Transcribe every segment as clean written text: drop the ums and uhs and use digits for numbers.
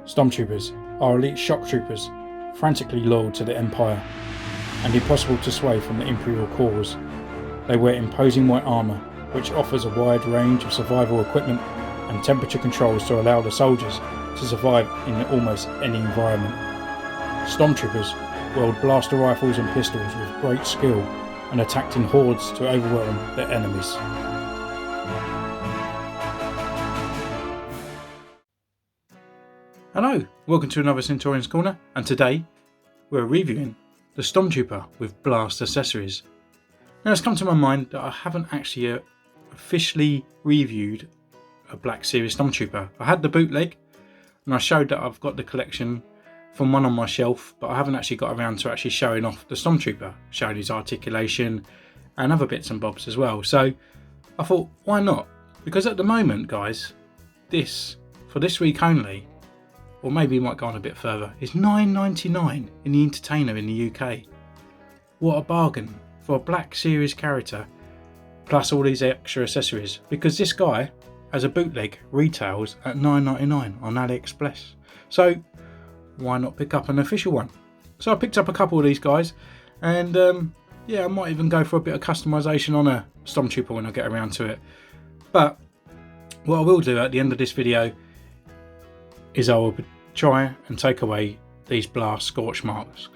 StormTroopers are elite shock troopers, frantically loyal to the Empire, and impossible to sway from the Imperial cause. They wear imposing white armour, which offers a wide range of survival equipment and temperature controls to allow the soldiers to survive in almost any environment. StormTroopers wield blaster rifles and pistols with great skill and attacked in hordes to overwhelm their enemies. Hello, welcome to another Centaurian's Corner, and today we're reviewing the StormTrooper with blast accessories. Now it's come to my mind that I haven't actually officially reviewed a Black Series StormTrooper. I had the bootleg and I showed that I've got the collection from one on my shelf, but I haven't actually got around to actually showing off the StormTrooper, showing his articulation and other bits and bobs as well. So I thought, why not? Because at the moment, guys, for this week only, or maybe it might go on a bit further, is $9.99 in the Entertainer in the UK. What a bargain for a Black Series character, plus all these extra accessories, because this guy, as a bootleg, retails at $9.99 on AliExpress. So why not pick up an official one? So I picked up a couple of these guys, and yeah, I might even go for a bit of customization on a StormTrooper when I get around to it. But what I will do at the end of this video is I will try and take away these blast scorch marks.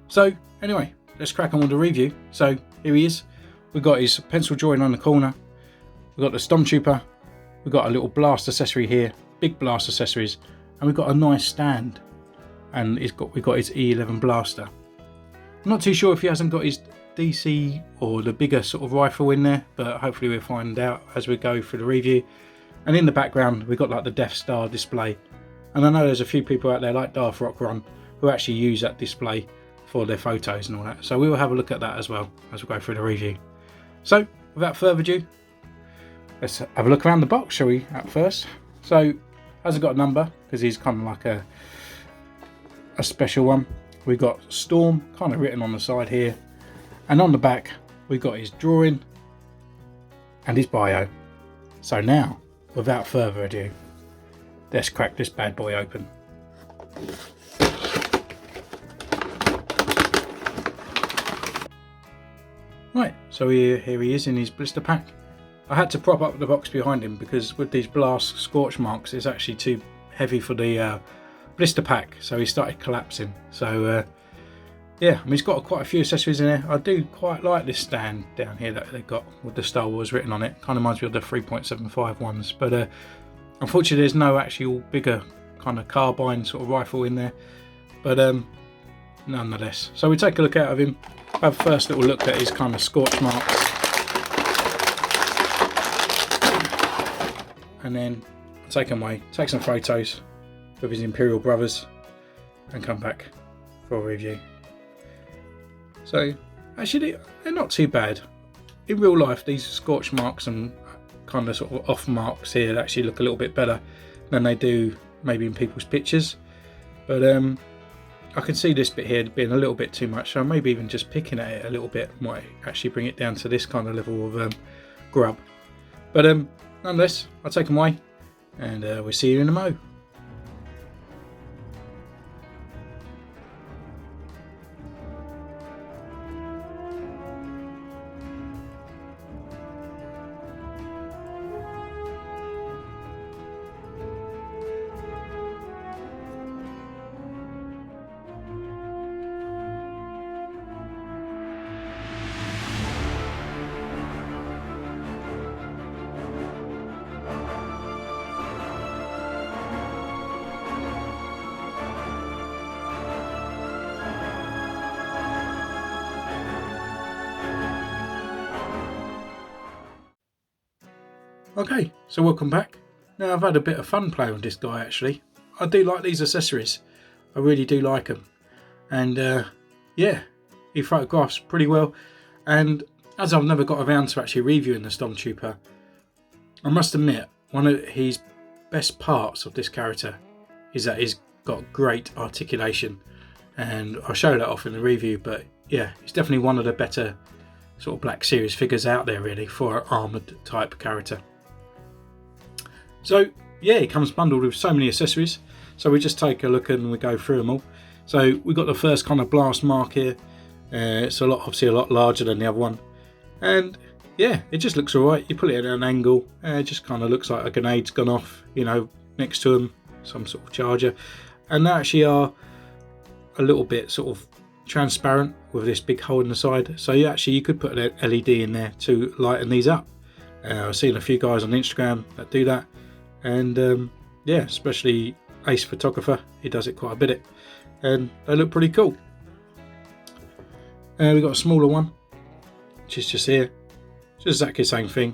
So anyway, let's crack on with the review. So here he is. We've got his pencil drawing on the corner. We've got the StormTrooper. We've got a little blast accessory here, big blast accessories, and we've got a nice stand. And we've got his E11 blaster. I'm not too sure if he hasn't got his DC or the bigger sort of rifle in there, but hopefully we'll find out as we go through the review. And in the background we've got like the Death Star display, and I know there's a few people out there like Darth Rock Run who actually use that display for their photos and all that, so we will have a look at that as well as we go through the review. So without further ado, let's have a look around the box, shall we, at first. So hasn't got a number because he's kind of like a special one. We've got Storm kind of written on the side here, and on the back we've got his drawing and his bio. So now, without further ado, let's crack this bad boy open. Right, so here he is in his blister pack. I had to prop up the box behind him because with these blast scorch marks it's actually too heavy for the blister pack, so he started collapsing. So yeah, I mean, he's got quite a few accessories in there. I do quite like this stand down here that they've got with the Star Wars written on it. Kind of reminds me of the 3.75 ones, but unfortunately there's no actual bigger kind of carbine sort of rifle in there, but nonetheless. So we take a look out of him, have a first little look at his kind of scorch marks, and then take him away, take some photos with his Imperial brothers, and come back for a review. So actually they're not too bad. In real life these scorch marks and kind of sort of off marks here actually look a little bit better than they do maybe in people's pictures, but I can see this bit here being a little bit too much, so maybe even just picking at it a little bit might actually bring it down to this kind of level of grub. But nonetheless, I'll take them away and we'll see you in a mo. Okay, so welcome back. Now I've had a bit of fun playing with this guy actually. I do like these accessories. I really do like them. And yeah, he photographs pretty well. And as I've never got around to actually reviewing the StormTrooper, I must admit one of his best parts of this character is that he's got great articulation. And I'll show that off in the review, but yeah, he's definitely one of the better sort of Black Series figures out there really for an armoured type character. So yeah, it comes bundled with so many accessories. So we just take a look and we go through them all. So we've got the first kind of blast mark here. It's obviously a lot larger than the other one, and yeah, it just looks alright. You put it at an angle, it just kind of looks like a grenade's gone off, next to them, some sort of charger. And they actually are a little bit sort of transparent with this big hole in the side. So you could put an LED in there to lighten these up. I've seen a few guys on Instagram that do that, and yeah, especially Ace Photographer, he does it quite a bit, and they look pretty cool. We've got a smaller one, which is just here, just exactly the same thing.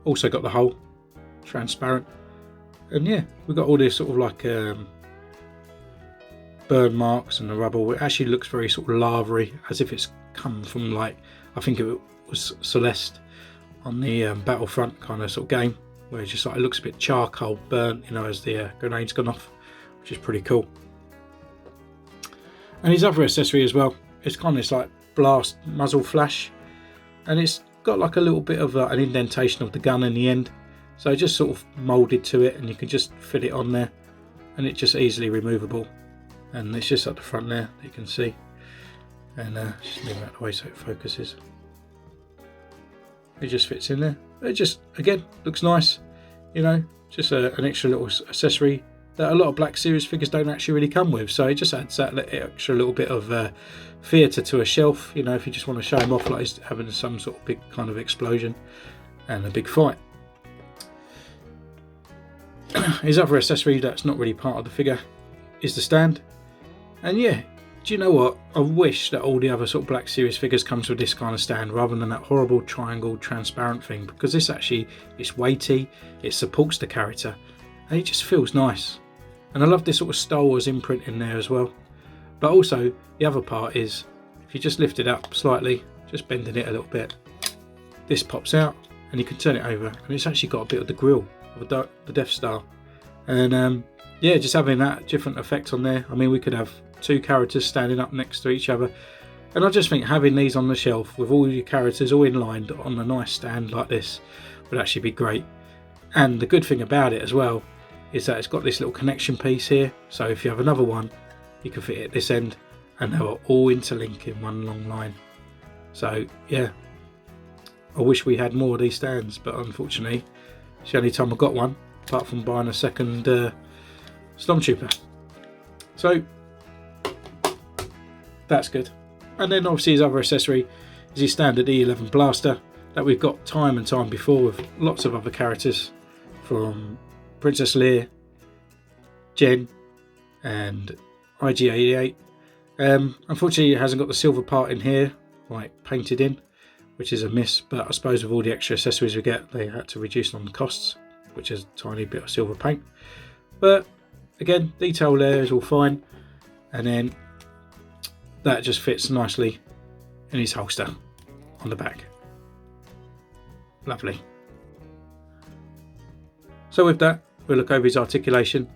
Also got the hole, transparent, and yeah, we've got all this sort of like burn marks and the rubble. It actually looks very sort of lavery, as if it's come from, like, I think it was Celeste on the Battlefront kind of sort of game, where it's just like it looks a bit charcoal burnt, as the grenade's gone off, which is pretty cool. And his other accessory as well, it's kind of this like blast muzzle flash, and it's got like a little bit of an indentation of the gun in the end, so just sort of moulded to it, and you can just fit it on there, and it's just easily removable. And it's just at the front there that you can see, and just leave it out the way so it focuses. It just fits in there. It just, again, looks nice, just an extra little accessory that a lot of Black Series figures don't actually really come with. So it just adds that extra little bit of theatre to a shelf, if you just want to show him off like he's having some sort of big kind of explosion and a big fight. His other accessory that's not really part of the figure is the stand. And yeah, do you know what? I wish that all the other sort of Black Series figures comes with this kind of stand rather than that horrible triangle transparent thing, because this actually, it's weighty, it supports the character, and it just feels nice. And I love this sort of Star Wars imprint in there as well. But also, the other part is, if you just lift it up slightly, just bending it a little bit, this pops out, and you can turn it over, and it's actually got a bit of the grille of the Death Star. And yeah, just having that different effect on there. I mean, we could have two characters standing up next to each other, and I just think having these on the shelf with all your characters all inlined on a nice stand like this would actually be great. And the good thing about it as well is that it's got this little connection piece here, so if you have another one, you can fit it at this end, and they'll all interlink in one long line. So yeah, I wish we had more of these stands, but unfortunately it's the only time I got one, apart from buying a second StormTrooper. So that's good. And then obviously his other accessory is his standard E11 blaster that we've got time and time before with lots of other characters, from Princess Leia, Jen, and IG-88. Unfortunately, it hasn't got the silver part in here, like painted in, which is a miss. But I suppose with all the extra accessories we get, they had to reduce on the costs, which is a tiny bit of silver paint. But again, detail there is all fine, and then that just fits nicely in his holster on the back. Lovely. So with that, we'll look over his articulation,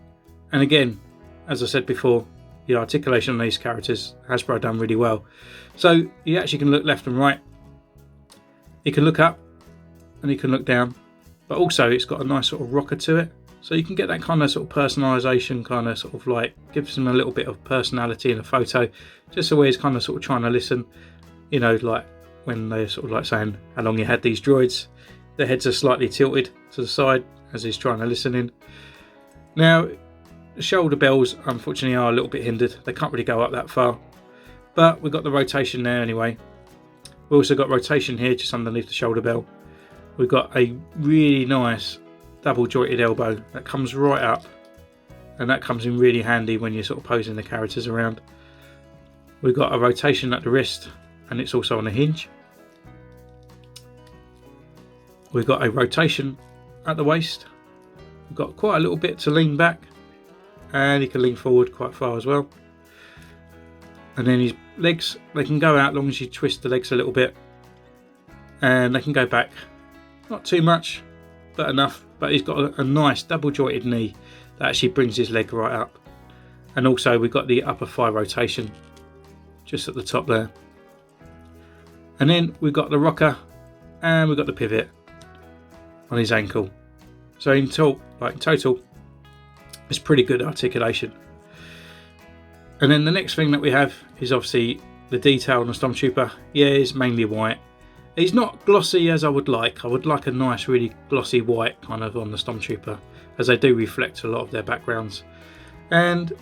and again, as I said before, the articulation on these characters, Hasbro done really well. So you actually can look left and right, you can look up, and you can look down, but also it's got a nice sort of rocker to it, so you can get that kind of sort of personalisation, kind of sort of like gives him a little bit of personality in a photo, just the way he's kind of sort of trying to listen, like when they're sort of like saying how long you had these droids, their heads are slightly tilted to the side as he's trying to listen in. Now, the shoulder bells unfortunately are a little bit hindered, they can't really go up that far, but we've got the rotation there anyway. We've also got rotation here just underneath the shoulder bell. We've got a really nice double jointed elbow that comes right up, and that comes in really handy when you're sort of posing the characters around. We've got a rotation at the wrist, and it's also on a hinge. We've got a rotation at the waist. We've got quite a little bit to lean back, and he can lean forward quite far as well. And then his legs, they can go out as long as you twist the legs a little bit, and they can go back, not too much but enough. But he's got a nice double jointed knee that actually brings his leg right up. And also we've got the upper thigh rotation just at the top there, and then we've got the rocker, and we've got the pivot on his ankle. So in total It's pretty good articulation. And then the next thing that we have is obviously the detail on the StormTrooper. Yeah, it's mainly white. He's not glossy as I would like. I would like a nice, really glossy white kind of on the StormTrooper, as they do reflect a lot of their backgrounds. And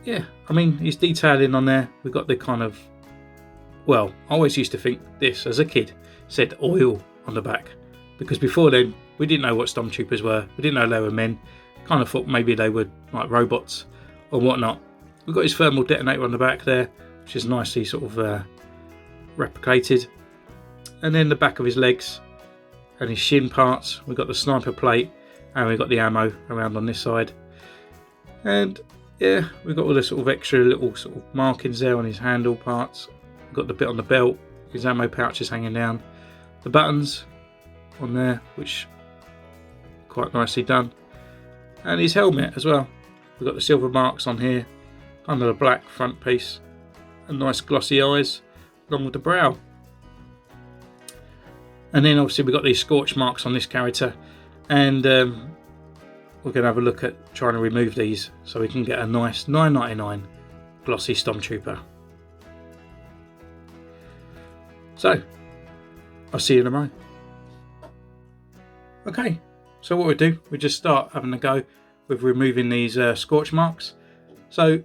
yeah, I mean, his detailing on there, we've got the kind of, well, I always used to think this as a kid said oil on the back, because before then we didn't know what StormTroopers were. We didn't know they were men. Kind of thought maybe they were like robots or whatnot. We've got his thermal detonator on the back there, which is nicely sort of replicated. And then the back of his legs and his shin parts, we've got the sniper plate, and we've got the ammo around on this side. And yeah, we've got all the sort of extra little sort of markings there on his handle parts. We've got the bit on the belt, his ammo pouch is hanging down, the buttons on there, which quite nicely done, and his helmet as well. We've got the silver marks on here under the black front piece, and nice glossy eyes along with the brow. And then obviously we've got these scorch marks on this character, and we're going to have a look at trying to remove these so we can get a nice $9.99 glossy StormTrooper. So I'll see you in a moment. Okay, so what we do, we just start having a go with removing these scorch marks. So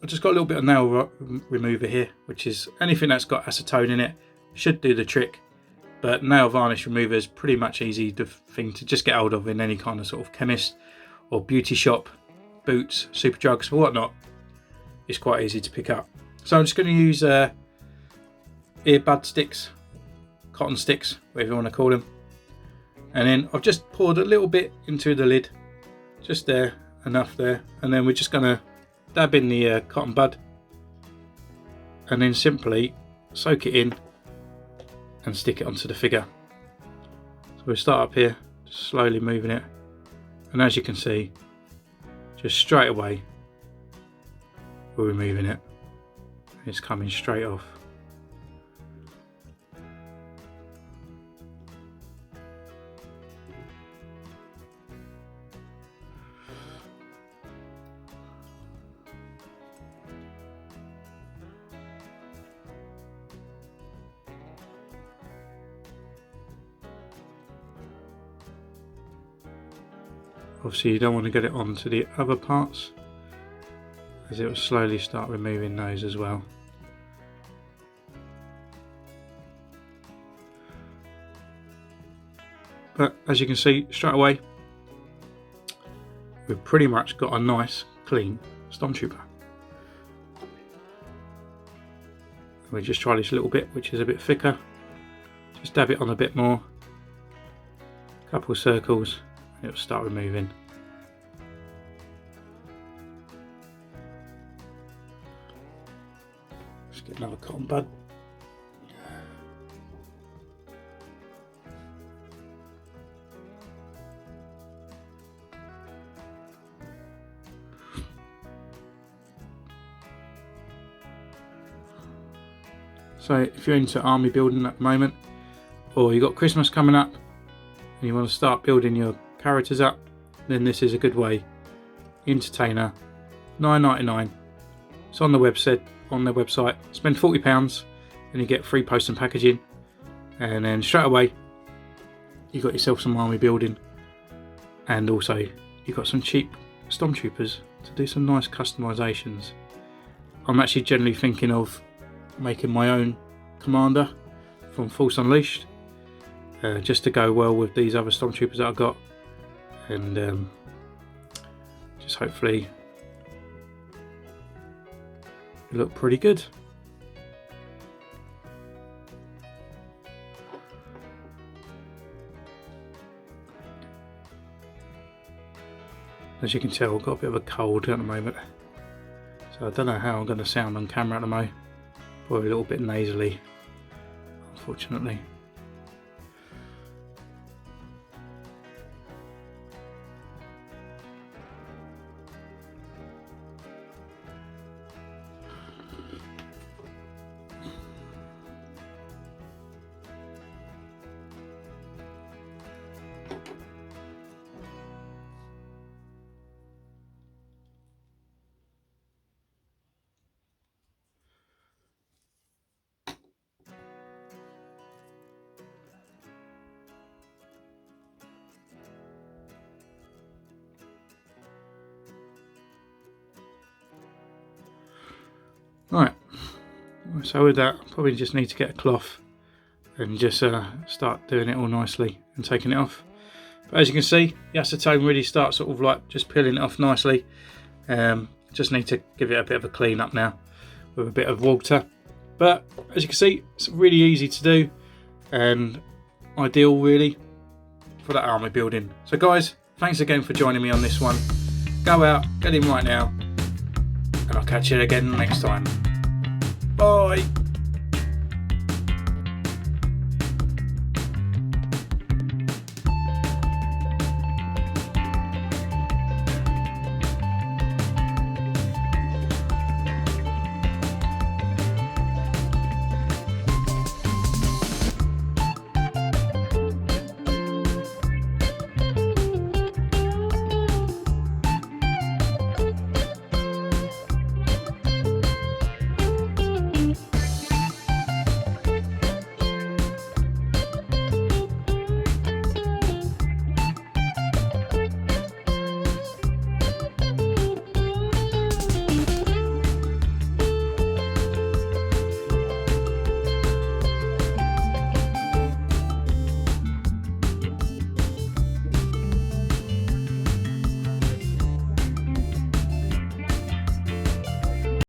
I've just got a little bit of nail remover here, which is anything that's got acetone in it should do the trick. But nail varnish remover is pretty much easy thing to just get hold of in any kind of sort of chemist or beauty shop, Boots, Superdrugs or whatnot. It's quite easy to pick up. So I'm just going to use earbud sticks, cotton sticks, whatever you want to call them. And then I've just poured a little bit into the lid, just there, enough there. And then we're just going to dab in the cotton bud and then simply soak it in and stick it onto the figure. So we'll start up here, just slowly moving it, and as you can see, just straight away we're removing it. It's coming straight off. Obviously you don't want to get it onto the other parts, as it will slowly start removing those as well. But as you can see straight away, we've pretty much got a nice clean StormTrooper. We just try this little bit which is a bit thicker, just dab it on a bit more, a couple of circles, it'll start removing. Let's get another cotton bud. So if you're into army building at the moment, or you've got Christmas coming up and you want to start building your characters up, then this is a good way. Entertainer, $9.99. It's on the website. Spend £40 and you get free post and packaging, and then straight away you got yourself some army building, and also you've got some cheap StormTroopers to do some nice customizations. I'm actually generally thinking of making my own commander from Force Unleashed, just to go well with these other StormTroopers that I've got, and just hopefully it look pretty good. As you can tell, I've got a bit of a cold at the moment, so I don't know how I'm going to sound on camera at the moment. Probably a little bit nasally, unfortunately. So with that, I probably just need to get a cloth and just start doing it all nicely and taking it off. But as you can see, the acetone really starts sort of like just peeling it off nicely. Just need to give it a bit of a clean up now with a bit of water. But as you can see, it's really easy to do and ideal really for that army building. So guys, thanks again for joining me on this one. Go out, get in right now, and I'll catch you again next time. Bye.